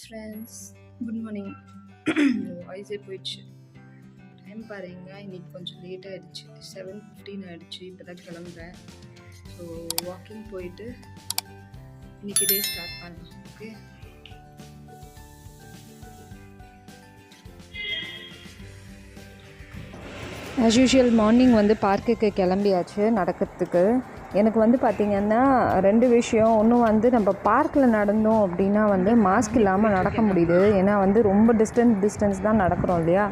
Friends, good morning. வாய்ஸே போயிடுச்சு. Time பாருங்க, இன்னைக்கு கொஞ்சம் லேட் ஆகிடுச்சு. 7:15 ஆகிடுச்சு. இப்போ தான் கிளம்புறேன். ஸோ வாக்கிங் போயிட்டு இன்னைக்கு டே ஸ்டார்ட் பண்ணலாம். ஓகே, ஆஸ் யூஷுவல் மார்னிங் பார்க்குக்கு கிளம்பியாச்சு நடக்கிறதுக்கு. எனக்கு பார்த்திங்கன்னா 2 விஷயம். ஒன்று நம்ம பார்க்கில் நடந்தோம் அப்படின்னா மாஸ்க் இல்லாமல் நடக்க முடியுது. ஏன்னா ரொம்ப டிஸ்டன்ஸ் தான் நடக்கிறோம் இல்லையா.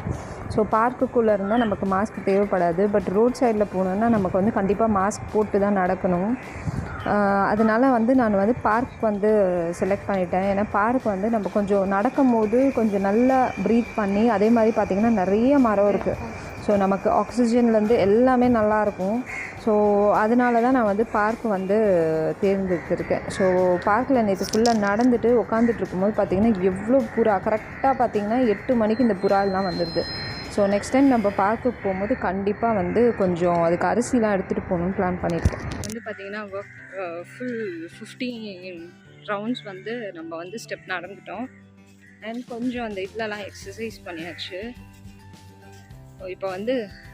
ஸோ பார்க்குக்குள்ளே இருந்தால் நமக்கு மாஸ்க் தேவைப்படாது. பட் ரோட் சைடில் போனோன்னா நமக்கு கண்டிப்பாக மாஸ்க் போட்டு தான் நடக்கணும். அதனால் நான் பார்க் செலக்ட் பண்ணிட்டேன். ஏன்னா பார்க் நம்ம கொஞ்சம் நடக்கும் போது கொஞ்சம் நல்லா ப்ரீத் பண்ணி, அதே மாதிரி பார்த்திங்கன்னா நிறைய மரம் இருக்குது. ஸோ நமக்கு ஆக்சிஜன்லேருந்து எல்லாமே நல்லாயிருக்கும். ஸோ அதனால தான் நான் பார்க் தேர்ந்தெடுத்திருக்கேன். ஸோ பார்க்கில் நேற்று ஃபுல்லாக நடந்துட்டு உட்காந்துட்டு இருக்கும்போது பார்த்திங்கன்னா எவ்வளோ புறா, கரெக்டாக பார்த்திங்கன்னா 8 மணிக்கு இந்த புறாலாம் வந்துடுது. ஸோ நெக்ஸ்ட் டைம் நம்ம பார்க்குக்கு போகும்போது கண்டிப்பாக கொஞ்சம் அதுக்கு அரிசிலாம் எடுத்துகிட்டு போகணுன்னு பிளான் பண்ணியிருக்கேன். பார்த்திங்கன்னா ஃபுல் 15 ரவுண்ட்ஸ் நம்ம ஸ்டெப் நடந்துட்டோம். அண்ட் கொஞ்சம் அந்த இதெல்லாம் எக்ஸசைஸ் பண்ணியாச்சு. இப்போ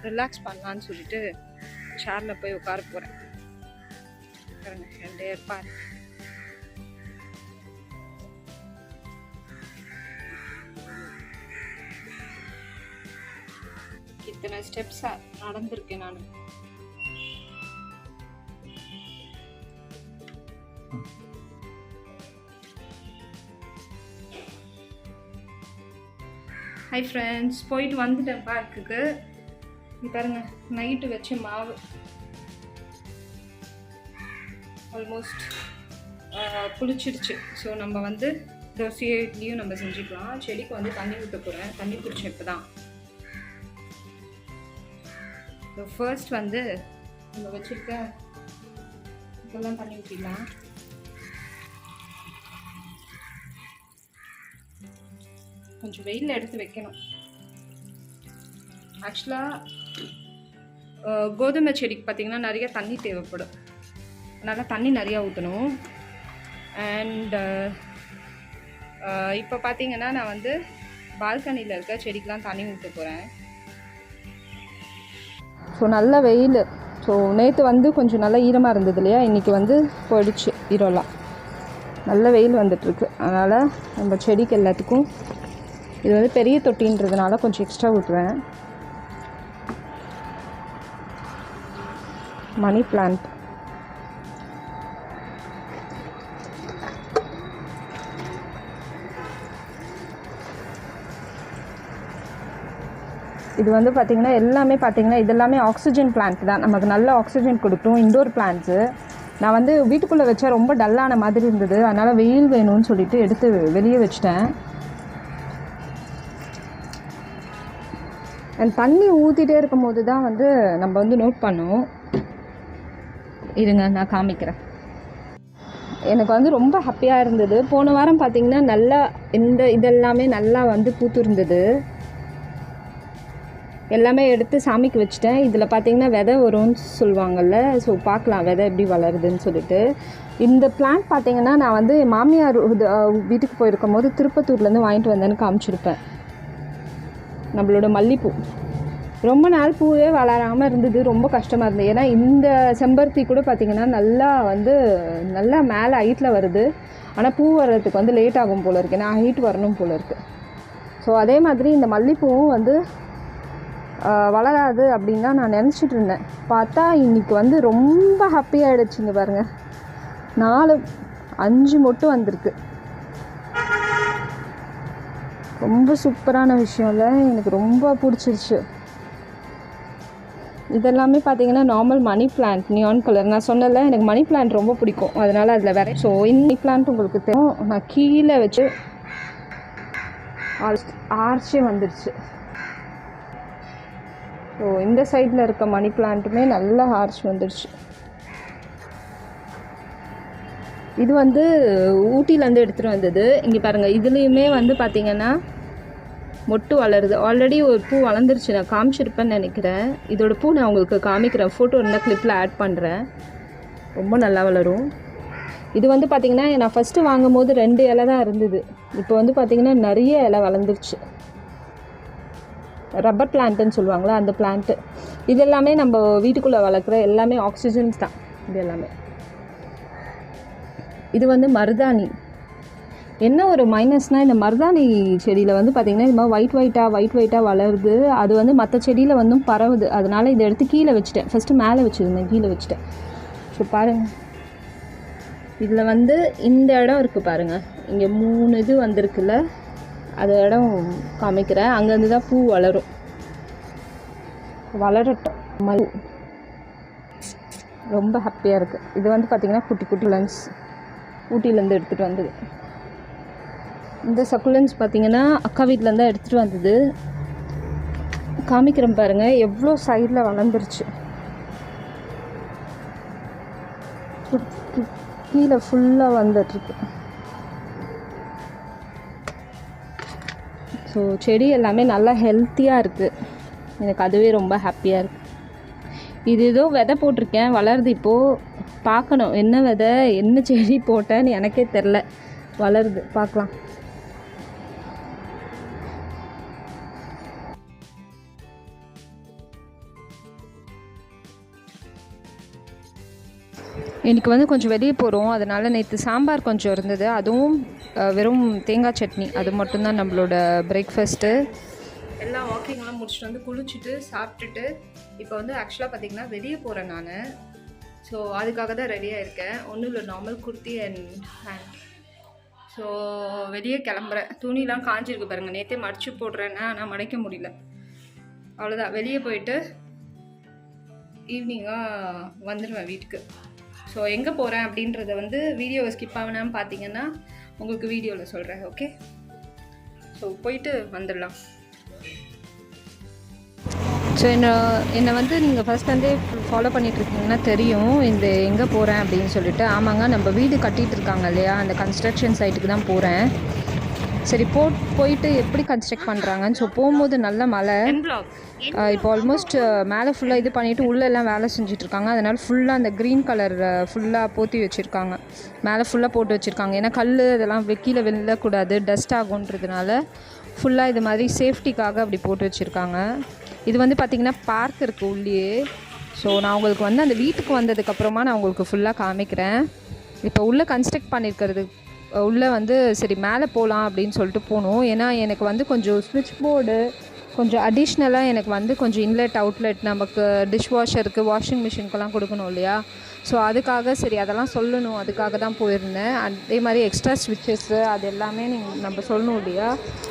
ரிலாக்ஸ் பண்ணலான்னு சொல்லிட்டு சேரில் போய் உட்கார போகிறேன். பார்க் இத்தனை ஸ்டெப்ஸ் நடந்திருக்கேன் நான். ஹை ஃப்ரெண்ட்ஸ், போயிட்டு வந்துட்டேன் பார்க்குக்கு. பாருங்க, நைட்டு வச்ச மாவு ஆல்மோஸ்ட் புளிச்சிடுச்சு. ஸோ நம்ம தோசையோ இட்லியும் நம்ம செஞ்சுக்கலாம். செடிக்கு தண்ணி ஊற்ற போகிறேன். தண்ணி குடிச்சேன் இப்போ தான். ஸோ ஃபர்ஸ்ட் நம்ம வச்சுருக்க இதெல்லாம் தண்ணி ஊற்றிடலாம். கொஞ்சம் வெயிலில் எடுத்து வைக்கணும். ஆக்சுவலாக கோதுமை செடிக்கு பார்த்திங்கன்னா நிறைய தண்ணி தேவைப்படும். அதனால் தண்ணி நிறையா ஊற்றணும். அண்ட் இப்போ பார்த்திங்கன்னா நான் பால்கனியில் இருக்க செடிக்கெலாம் தண்ணி ஊற்ற போகிறேன். ஸோ நல்ல வெயில். ஸோ நேற்று கொஞ்சம் நல்லா ஈரமாக இருந்தது இல்லையா, இன்றைக்கி போயிடுச்சு ஈரம்லாம். நல்ல வெயில் வந்துட்டுருக்கு. அதனால் நம்ம செடிக்கு எல்லாத்துக்கும் இது பெரிய தொட்டின்றதுனால கொஞ்சம் எக்ஸ்ட்ரா ஊற்றுவேன். மணி பிளான்ட் இது பார்த்திங்கன்னா எல்லாமே பார்த்திங்கன்னா இதெல்லாமே ஆக்சிஜன் பிளான்ட் தான். நமக்கு நல்ல ஆக்சிஜன் கொடுக்கும். Indoor plants. நான் வீட்டுக்குள்ளே வச்சா ரொம்ப டல்லான மாதிரி இருந்தது. அதனால் வெயில் வேணும்னு சொல்லிட்டு எடுத்து வெளியே வச்சிட்டேன். அண்ட் தண்ணி ஊற்றிட்டே இருக்கும் போது தான் நம்ம நோட் பண்ணோம். இருங்க, நான் காமிக்கிறேன். எனக்கு ரொம்ப ஹாப்பியாக இருந்தது. போன வாரம் பார்த்திங்கன்னா நல்லா இதெல்லாமே நல்லா பூத்துருந்தது. எல்லாமே எடுத்து சாமிக்கு வச்சுட்டேன். இதில் பார்த்திங்கன்னா விதை வரும்னு சொல்லுவாங்கள்ல. ஸோ பார்க்கலாம் விதை எப்படி வளருதுன்னு சொல்லிட்டு. இந்த பிளான்ட் பார்த்திங்கன்னா நான் மாமியார் வீட்டுக்கு போயிருக்கும் போது திருப்பத்தூர்லேருந்து வாங்கிட்டு வந்தேன்னு காமிச்சிருப்பேன். நம்மளோட மல்லிப்பூ ரொம்ப நாள் பூவே வளராமல் இருந்தது. ரொம்ப கஷ்டமாக இருந்தது. ஏன்னா இந்த செம்பருத்தி கூட பார்த்திங்கன்னா நல்லா நல்லா மேலே ஹைட்டில் வருது. ஆனால் பூ வர்றதுக்கு லேட் ஆகும் போல் இருக்குது. நான் ஹைட் வரணும் போல் இருக்குது. ஸோ அதே மாதிரி இந்த மல்லிப்பூவும் வளராது அப்படின்னு தான் நான் நினச்சிட்டு இருந்தேன். பார்த்தா இன்றைக்கி ரொம்ப ஹாப்பியாகிடுச்சிங்க. பாருங்கள், 4-5 மொட்டு வந்திருக்கு. ரொம்ப சூப்பரான விஷயம் இல்லை, எனக்கு ரொம்ப பிடிச்சிருச்சு. இதெல்லாமே பார்த்திங்கன்னா normal money plant, neon colour. நான் சொன்னல எனக்கு மணி பிளான்ட் ரொம்ப பிடிக்கும். அதனால் அதில் வேறு. ஸோ இந்த பிளான்ட் உங்களுக்கு தெரியும். நான் கீழே வச்சு ஆர்ச்சே வந்துடுச்சு. ஸோ இந்த சைடில் இருக்க மணி பிளான்ட்டுமே நல்ல ஆர்ச் வந்துடுச்சு. இது ஊட்டியிலேருந்து எடுத்துகிட்டு வந்தது. இங்கே பாருங்கள், இதுலேயுமே பார்த்திங்கன்னா மொட்டு வளருது. ஆல்ரெடி ஒரு பூ வளர்ந்துருச்சு, நான் காமிச்சிருப்பேன்னு நினைக்கிறேன். இதோட பூ நான் உங்களுக்கு காமிக்கிறேன். ஃபோட்டோ இருந்தால் கிளிப்பில் ஆட் பண்ணுறேன். ரொம்ப நல்லா வளரும். இது வந்து பார்த்திங்கன்னா நான் ஃபஸ்ட்டு வாங்கும் போது 2 இலை தான் இருந்தது. இப்போ வந்து பார்த்திங்கன்னா நிறைய இலை வளர்ந்துருச்சு. ரப்பர் பிளான்ட்டுன்னு சொல்லுவாங்களா, அந்த பிளான்ட்டு. இது எல்லாமே நம்ம வீட்டுக்குள்ளே வளர்க்குற எல்லாமே ஆக்சிஜன்ஸ் தான். இது எல்லாமே. இது வந்து மருதாணி. என்ன ஒரு மைனஸ்னால் இந்த மருதாணி செடியில் வந்து பார்த்திங்கன்னா இது மாதிரி ஒயிட் ஒயிட்டாக வளருது. அது வந்து மற்ற செடியில் வந்து பரவுது. அதனால் இதை எடுத்து கீழே வச்சுட்டேன். ஃபஸ்ட்டு மேலே வச்சுருந்தேன், கீழே வச்சுட்டேன். ஸோ பாருங்கள், இதில் வந்து இந்த இடம் இருக்குது பாருங்கள், இங்கே 3 இது வந்திருக்குல்ல, அது இடம் காமிக்கிறேன். அங்கேருந்து தான் பூ வளரும். வளரட்டும். ரொம்ப ஹாப்பியாக இருக்குது. இது வந்து பார்த்திங்கன்னா குட்டி குட்டி லன்ஸ் ஊட்டியிலேருந்து எடுத்துகிட்டு வந்தது. இந்த சக்குலன்ஸ் பார்த்திங்கன்னா அக்கா வீட்டிலேருந்து தான் எடுத்துகிட்டு வந்தது. காமிக்கிறேன் பாருங்கள், எவ்வளோ சைடில் வளர்ந்துருச்சு. கீழே ஃபுல்லாக வந்துட்டுருக்கு. ஸோ செடி எல்லாமே நல்லா ஹெல்த்தியாக இருக்குது. எனக்கு அதுவே ரொம்ப ஹாப்பியாக இருக்குது. இது ஏதோ விதை போட்டிருக்கேன், வளருது. இப்போது பார்க்கணும் என்ன விதை, என்ன செடி போட்டேன்னு எனக்கே தெரில. வளருது, பார்க்கலாம். இன்றைக்கி வந்து கொஞ்சம் வெளியே போகிறோம். அதனால் நேற்று சாம்பார் கொஞ்சம் இருந்தது, அதுவும் வெறும் தேங்காய் சட்னி, அது மட்டும்தான் நம்மளோட பிரேக்ஃபாஸ்ட்டு. எல்லாம் வாக்கிங்லாம் முடிச்சுட்டு வந்து குளிச்சுட்டு சாப்பிட்டுட்டு இப்போ வந்து ஆக்சுவலாக பார்த்திங்கன்னா வெளியே போகிறேன் நான். ஸோ அதுக்காக தான் ரெடியாக இருக்கேன். ஒன்றும் இல்லை, normal kurti and hand. So வெளியே கிளம்புறேன். துணிலாம் காஞ்சிருக்கு பாருங்கள், நேற்றே மடித்து போடுறேன்னா ஆனால் மடிக்க முடியல. அவ்வளோதான், வெளியே போயிட்டு ஈவினிங்காக வந்துடுவேன் வீட்டுக்கு. ஸோ எங்கே போகிறேன் அப்படின்றத வந்து வீடியோவை ஸ்கிப் ஆகணும்னு பார்த்தீங்கன்னா உங்களுக்கு வீடியோவில் சொல்கிறேன். ஓகே, ஸோ போயிட்டு வந்துடலாம். ஸோ என்னை வந்து நீங்கள் ஃபஸ்ட்லேருந்தே ஃபாலோ பண்ணிகிட்ருக்கீங்கன்னா தெரியும் இந்த எங்கே போகிறேன் அப்படின்னு சொல்லிட்டு. ஆமாங்க, நம்ம வீடு கட்டிகிட்டு இருக்காங்க இல்லையா, அந்த கன்ஸ்ட்ரக்ஷன் சைட்டுக்கு தான் போகிறேன். சரி, போயிட்டு எப்படி கன்ஸ்ட்ரக்ட் பண்ணுறாங்கன்னு. ஸோ போகும்போது நல்ல மழை. இப்போ ஆல்மோஸ்ட் மேலே ஃபுல்லாக இது பண்ணிவிட்டு உள்ளெல்லாம் வேலை செஞ்சிட்ருக்காங்க. அதனால் ஃபுல்லாக அந்த க்ரீன் கலர் ஃபுல்லாக போற்றி வச்சுருக்காங்க. மேலே ஃபுல்லாக போட்டு வச்சுருக்காங்க. ஏன்னா கல் இதெல்லாம் கீழே விழக்கூடாது, டஸ்ட் ஆகுன்றதுனால ஃபுல்லாக இது மாதிரி சேஃப்டிக்காக அப்படி போட்டு வச்சுருக்காங்க. இது வந்து பார்த்திங்கன்னா பார்க் இருக்குது உள்ளே. ஸோ நான் உங்களுக்கு வந்து அந்த வீட்டுக்கு வந்ததுக்கப்புறமா நான் உங்களுக்கு ஃபுல்லாக காமிக்கிறேன். இப்போ உள்ளே கன்ஸ்ட்ரக்ட் பண்ணியிருக்கிறது உள்ளே வந்து சரி மேலே போகலாம் அப்படின்னு சொல்லிட்டு போகணும். ஏன்னா எனக்கு வந்து கொஞ்சம் ஸ்விட்ச் போர்டு கொஞ்சம் அடிஷ்னலாக எனக்கு வந்து கொஞ்சம் இன்லெட் அவுட்லெட் நமக்கு டிஷ்வாஷருக்கு வாஷிங் மிஷினுக்கெல்லாம் கொடுக்கணும் இல்லையா. ஸோ அதுக்காக சரி அதெல்லாம் சொல்லணும், அதுக்காக தான் போயிருந்தேன். அதே மாதிரி எக்ஸ்ட்ரா ஸ்விட்சஸ்ஸு அது எல்லாமே நம்ம சொல்லணும் இல்லையா.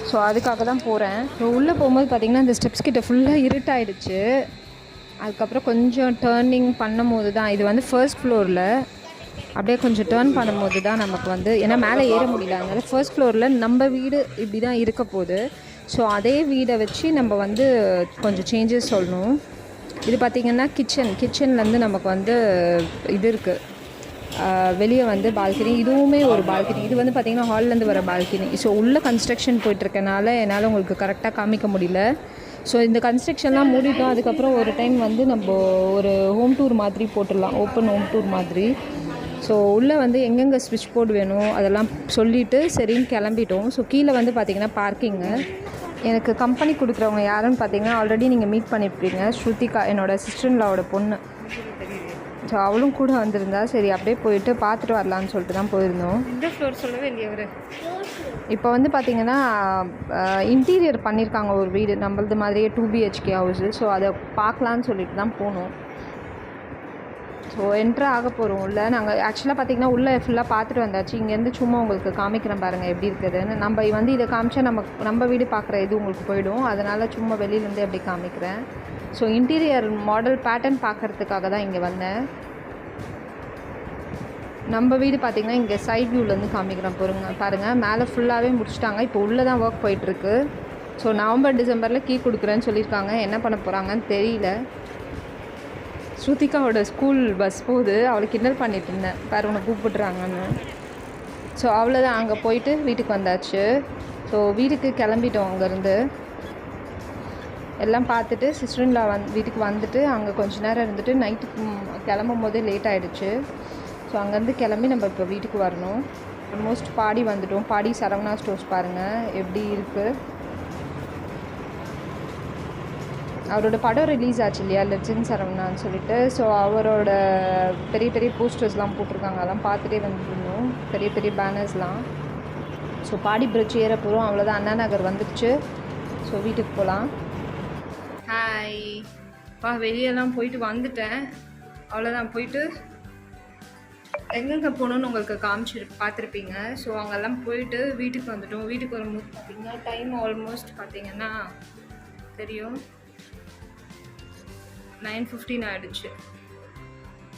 ஸோ அதுக்காக தான் போகிறேன். ஸோ உள்ளே போகும்போது பார்த்திங்கன்னா இந்த ஸ்டெப்ஸ் கிட்ட ஃபுல்லாக இருட்டாயிடுச்சு. அதுக்கப்புறம் கொஞ்சம் டேர்னிங் பண்ணும் போது தான், இது வந்து ஃபர்ஸ்ட் ஃப்ளோரில், அப்படியே கொஞ்சம் டேர்ன் பண்ணும்போது தான் நமக்கு வந்து, ஏன்னா மேலே ஏற முடியல, அதனால் ஃபர்ஸ்ட் ஃப்ளோரில் நம்ம வீடு இப்படி தான் இருக்க போகுது. ஸோ அதே வீடை வச்சு நம்ம வந்து கொஞ்சம் சேஞ்சஸ் சொல்லணும். இது பார்த்திங்கன்னா கிச்சன்லேருந்து நமக்கு வந்து இது இருக்குது, வெளியே வந்து பால்கனி. இதுவுமே ஒரு பால்கனி. இது வந்து பார்த்திங்கன்னா ஹால்லேருந்து வர பால்கனி. ஸோ உள்ளே கன்ஸ்ட்ரக்ஷன் போயிட்டுருக்கனால என்னால் உங்களுக்கு கரெக்டாக காமிக்க முடியல. ஸோ இந்த கன்ஸ்ட்ரக்ஷன்லாம் மூடிட்டோம். அதுக்கப்புறம் ஒரு டைம் வந்து நம்ம ஒரு ஹோம் டூர் மாதிரி போட்டுடலாம், ஓப்பன் ஹோம் டூர் மாதிரி. ஸோ உள்ளே வந்து எங்கெங்கே ஸ்விட்ச் போர்டு வேணும் அதெல்லாம் சொல்லிவிட்டு சரின்னு கிளம்பிட்டோம். ஸோ கீழே வந்து பார்த்திங்கன்னா பார்க்கிங்கு. எனக்கு கம்பெனி கொடுக்குறவங்க யாருன்னு பார்த்தீங்கன்னா ஆல்ரெடி நீங்கள் மீட் பண்ணியிருப்பீங்க, ஸ்ருதிகா, என்னோடய சிஸ்டர்லாவோட பொண்ணு. ஸோ அவளும் கூட வந்திருந்தா. சரி அப்படியே போயிட்டு பார்த்துட்டு வரலான்னு சொல்லிட்டு தான் போயிருந்தோம். இந்த ஃப்ளோர் சொல்லவே இல்லையா அவர். இப்போ வந்து பார்த்திங்கன்னா இன்டீரியர் பண்ணியிருக்காங்க ஒரு வீடு, நம்மளது மாதிரியே 2 BHK ஹவுஸு. ஸோ அதை பார்க்கலான்னு சொல்லிட்டு தான் போனோம். ஸோ என்ட்ரு ஆக போகிறோம் உள்ளே. நாங்கள் ஆக்சுவலாக பார்த்திங்கன்னா உள்ளே ஃபுல்லாக பார்த்துட்டு வந்தாச்சு. இங்கேருந்து சும்மா உங்களுக்கு காமிக்கிறேன் பாருங்கள் எப்படி இருக்குதுன்னு. நம்ம வந்து இதை காமிச்சா நம்ம வீடு பார்க்குற இது உங்களுக்கு போயிடும். அதனால் சும்மா வெளியிலேருந்து எப்படி காமிக்கிறேன். ஸோ இன்டீரியர் மாடல் பேட்டர்ன் பார்க்குறதுக்காக தான் இங்கே வந்தேன். நம்ம வீடு பார்த்திங்கன்னா இங்கே சைட் வியூலேருந்து காமிக்கிறேன் பாருங்கள். மேலே ஃபுல்லாகவே முடிச்சிட்டாங்க. இப்போ உள்ளே தான் ஒர்க் போயிட்டுருக்கு. ஸோ நவம்பர் டிசம்பரில் கீ கொடுக்குறேன்னு சொல்லியிருக்காங்க. என்ன பண்ண போகிறாங்கன்னு தெரியல. ஸ்ருதிகாவோட ஸ்கூல் பஸ் போகுது, அவளுக்கு கிண்டல் பண்ணிட்டு இருந்தேன், பாரு உன்னை கூப்பிட்றாங்கன்னு. ஸோ அவ்வளோதான், அங்கே போயிட்டு வீட்டுக்கு வந்தாச்சு. ஸோ வீட்டுக்கு கிளம்பிட்டோம். அங்கேருந்து எல்லாம் பார்த்துட்டு சிஸ்டர்ல வீட்டுக்கு வந்துட்டு அங்கே கொஞ்ச நேரம் இருந்துட்டு நைட்டுக்கு கிளம்பும் போதே லேட் ஆகிடுச்சு. ஸோ அங்கேருந்து கிளம்பி நம்ம இப்போ வீட்டுக்கு வரணும். ஆல்மோஸ்ட் பாடி வந்துட்டோம். பாடி சரவணா ஸ்டோர்ஸ் பாருங்கள் எப்படி இருக்குது. அவரோட படம் ரிலீஸ் ஆச்சு இல்லையா, லெஜெண்ட் சரவணான்னு சொல்லிட்டு. ஸோ அவரோட பெரிய பெரிய போஸ்டர்ஸ்லாம் போட்டிருக்காங்க, அதெல்லாம் பார்த்துட்டே வந்துருந்தோம், பெரிய பெரிய பேனர்ஸ்லாம். ஸோ பாடி பிரிட்ஜ் ஏற போகிறோம், அவ்வளோதான். அண்ணா நகர் வந்துடுச்சு. ஸோ வீட்டுக்கு போகலாம். ஹாய் வெளியெல்லாம் போயிட்டு வந்துட்டேன், அவ்வளோதான். போயிட்டு எங்கெங்கே போகணுன்னு உங்களுக்கு பார்த்துருப்பீங்க. ஸோ அங்கெல்லாம் போயிட்டு வீட்டுக்கு வந்துட்டோம். வீட்டுக்கு வரும்போது பார்த்திங்கன்னா டைம் ஆல்மோஸ்ட் பார்த்திங்கன்னா தெரியும் 9:15 ஆகிடுச்சு.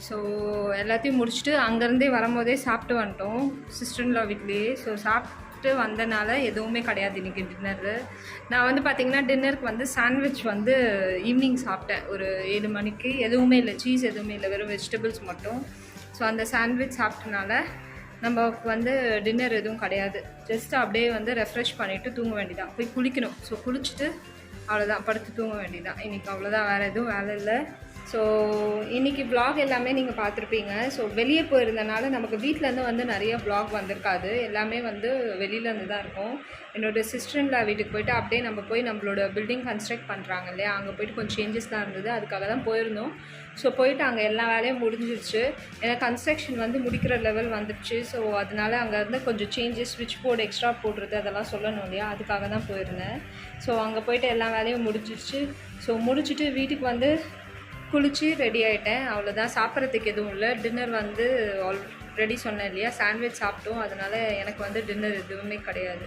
ஸோ எல்லாத்தையும் முடிச்சுட்டு அங்கேருந்தே வரும்போதே சாப்பிட்டு வந்துட்டோம் சிஸ்டர்ன்லா வீட்லேயே. ஸோ சாப்பிட்டு வந்தனால எதுவுமே கிடையாது இன்றைக்கி டின்னரு. நான் வந்து பார்த்திங்கன்னா டின்னருக்கு வந்து சாண்ட்விச் வந்து ஈவினிங் சாப்பிட்டேன் ஒரு 7 மணிக்கு. எதுவுமே இல்லை, சீஸ் எதுவுமே இல்லை, வெறும் வெஜிடபிள்ஸ் மட்டும். ஸோ அந்த சாண்ட்விச் சாப்பிட்டனால நமக்கு வந்து டின்னர் எதுவும் கிடையாது. ஜஸ்ட் அப்படியே வந்து ரெஃப்ரெஷ் பண்ணிவிட்டு தூங்க வேண்டியதான். போய் குளிக்கணும். ஸோ குளிச்சுட்டு அவ்வளோதான், படுத்து தூங்க வேண்டியதான் இன்றைக்கி. அவ்வளோதான், வேறு எதுவும் வேலை இல்லை. ஸோ இன்றைக்கி வ்ளாக் எல்லாமே நீங்கள் பார்த்துருப்பீங்க. ஸோ வெளியே போயிருந்தனால நமக்கு வீட்டிலேருந்து வந்து நிறைய வ்ளாக் வந்திருக்காது, எல்லாமே வந்து வெளியிலேருந்து தான் இருக்கும். என்னோடய சிஸ்டர்ன்லா வீட்டுக்கு போய்ட்டு அப்படியே நம்ம போய் நம்மளோட பில்டிங் கன்ஸ்ட்ரக்ட் பண்ணுறாங்க இல்லையா, அங்கே போய்ட்டு கொஞ்சம் சேஞ்சஸ்லாம் இருந்தது, அதுக்காக தான் போயிருந்தோம். ஸோ போயிட்டு அங்கே எல்லா வேலையும் முடிஞ்சிருச்சு. ஏன்னா கன்ஸ்ட்ரக்ஷன் வந்து முடிக்கிற லெவல் வந்துடுச்சு. ஸோ அதனால அங்கே இருந்து கொஞ்சம் சேஞ்சஸ், ஸ்விட்ச் போர்டு எக்ஸ்ட்ரா போடுறது அதெல்லாம் சொல்லணும் இல்லையா, அதுக்காக தான் போயிருந்தேன். ஸோ அங்கே போய்ட்டு எல்லா வேலையும் முடிஞ்சிருச்சு. ஸோ முடிச்சுட்டு வீட்டுக்கு வந்து குளித்து ரெடி ஆகிட்டேன், அவ்வளோதான். சாப்பிட்றதுக்கு எதுவும் இல்லை. டின்னர் வந்து ஆல்ரெடி சொன்னேன் இல்லையா, சாண்ட்விச் சாப்பிட்டோம், அதனால் எனக்கு வந்து டின்னர் எதுவுமே கிடையாது.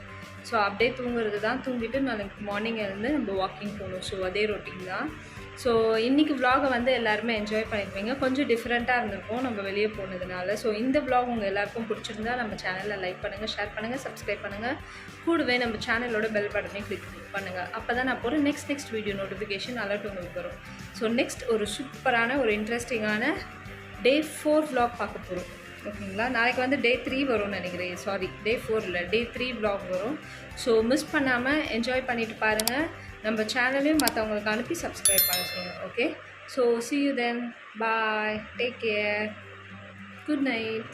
ஸோ அப்படியே தூங்குறது தான். தூங்கிட்டு நாளைக்கு மார்னிங் எழுந்து நம்ம வாக்கிங் போகணும். ஸோ அதே ரொட்டீன் தான். ஸோ இன்றைக்கி விலாகை வந்து எல்லாருமே என்ஜாய் பண்ணியிருப்பீங்க. கொஞ்சம் டிஃப்ரெண்ட்டாக இருந்திருக்கும் நம்ம வெளியே போனதுனால. ஸோ இந்த விலாக் உங்கள் எல்லாருக்கும் பிடிச்சிருந்தா நம்ம சேனலில் லைக் பண்ணுங்கள், ஷேர் பண்ணுங்கள், சப்ஸ்கிரைப் பண்ணுங்கள். கூடவே நம்ம சேனலோட பெல் பட்டனை கிளிக் பண்ணுங்கள். அப்போ தான் நான் போகிற நெக்ஸ்ட் வீடியோ நோட்டிஃபிகேஷன் அலர்ட் உங்களுக்கு வரும். ஸோ நெக்ஸ்ட் ஒரு சூப்பரான ஒரு இன்ட்ரெஸ்டிங்கான Day 4 vlog பார்க்க போகிறோம். ஓகேங்களா, நாளைக்கு வந்து Day 3 வரும்னு நினைக்கிறேன். சாரி, Day 4 இல்லை, Day 3 vlog வரும். ஸோ மிஸ் பண்ணாமல் என்ஜாய் பண்ணிவிட்டு பாருங்கள். நம்ம சேனலையும் மற்றவங்களுக்கு அனுப்பி சப்ஸ்கிரைப் பண்ண சொல்லுங்கள். Okay, so see you then. Bye, take care, good night.